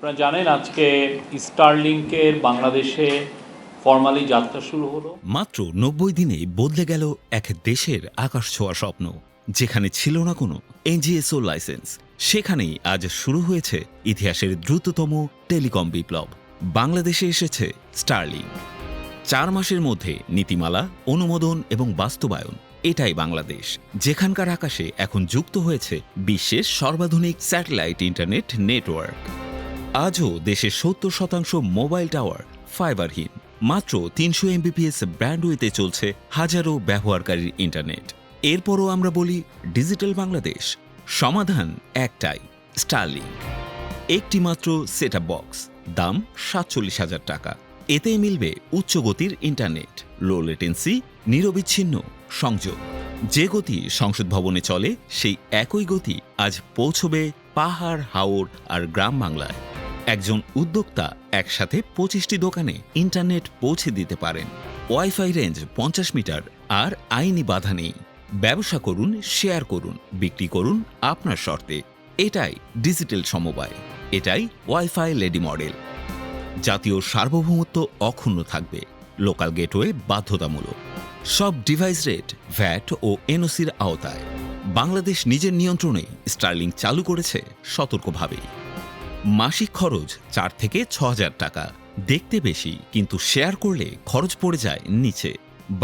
আপনারা জানেন আজকে স্টারলিংকের বাংলাদেশে ফর্মালি যাত্রা শুরু হলো। মাত্র ৯০ দিনে বদলে গেল এক দেশের আকাশ ছোঁয়া স্বপ্ন। যেখানে ছিল না কোনো এনজিএসও লাইসেন্স, সেখানেই আজ শুরু হয়েছে ইতিহাসের দ্রুততম টেলিকম বিপ্লব। বাংলাদেশে এসেছে স্টারলিংক। ৪ মাসের মধ্যে নীতিমালা, অনুমোদন এবং বাস্তবায়ন। এটাই বাংলাদেশ, যেখানকার আকাশে এখন যুক্ত হয়েছে বিশ্বের সর্বাধুনিক স্যাটেলাইট ইন্টারনেট নেটওয়ার্ক। আজও দেশের ৭০% মোবাইল টাওয়ার ফাইবারহীন। মাত্র ৩০০ এমবিপিএস ব্যান্ডউইথে চলছে হাজারো ব্যবহারকারীর ইন্টারনেট। এরপরও আমরা বলি ডিজিটাল বাংলাদেশ। সমাধান একটাই, স্টারলিংক। একটি মাত্র সেটআপ বক্স, দাম ৪৭,০০০ টাকা। এতেই মিলবে উচ্চ গতির ইন্টারনেট, লো লেটেন্সি, নিরবিচ্ছিন্ন সংযোগ। যে গতি সংসদ ভবনে চলে, সেই একই গতি আজ পৌঁছবে পাহাড়, হাওর আর গ্রাম বাংলায়। একজন উদ্যোক্তা একসাথে ২৫টি দোকানে ইন্টারনেট পৌঁছে দিতে পারেন। ওয়াইফাই রেঞ্জ ৫০ মিটার আর আইনি বাধা নেই। ব্যবসা করুন, শেয়ার করুন, বিক্রি করুন আপনার শর্তে। এটাই ডিজিটাল সমবায়, এটাই ওয়াইফাই লেডি মডেল। জাতীয় সার্বভৌমত্ব অক্ষুণ্ণ থাকবে। লোকাল গেটওয়ে বাধ্যতামূলক। সব ডিভাইস রেট, ভ্যাট ও এনওসির আওতায়। বাংলাদেশ নিজের নিয়ন্ত্রণে স্টারলিংক চালু করেছে সতর্কভাবেই। মাসিক খরচ ৪ থেকে ৬,০০০ টাকা। দেখতে বেশি, কিন্তু শেয়ার করলে খরচ পড়ে যায় নিচে।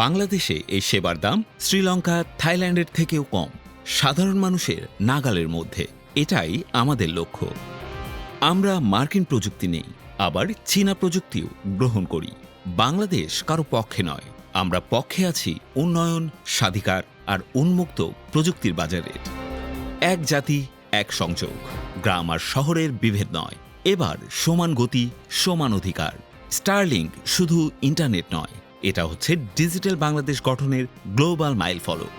বাংলাদেশে এই সেবার দাম শ্রীলঙ্কা, থাইল্যান্ডের থেকেও কম। সাধারণ মানুষের নাগালের মধ্যে। এটাই আমাদের লক্ষ্য। আমরা মার্কিন প্রযুক্তি নেই, আবার চীনা প্রযুক্তিও গ্রহণ করি। বাংলাদেশ কারো পক্ষে নয়, আমরা পক্ষে আছি উন্নয়ন, স্বাধিকার আর উন্মুক্ত প্রযুক্তির বাজারের। এক জাতি, এক সংযোগ। গ্রাম আর শহরের বিভেদ নয়, এবার সমান গতি, সমান অধিকার। স্টারলিংক শুধু ইন্টারনেট নয়, এটা হচ্ছে ডিজিটাল বাংলাদেশ গঠনের গ্লোবাল মাইলফলক।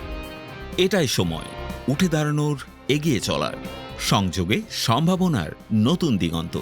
এটাই সময় উঠে দাঁড়ানোর, এগিয়ে চলার, সংযোগে সম্ভাবনার নতুন দিগন্ত।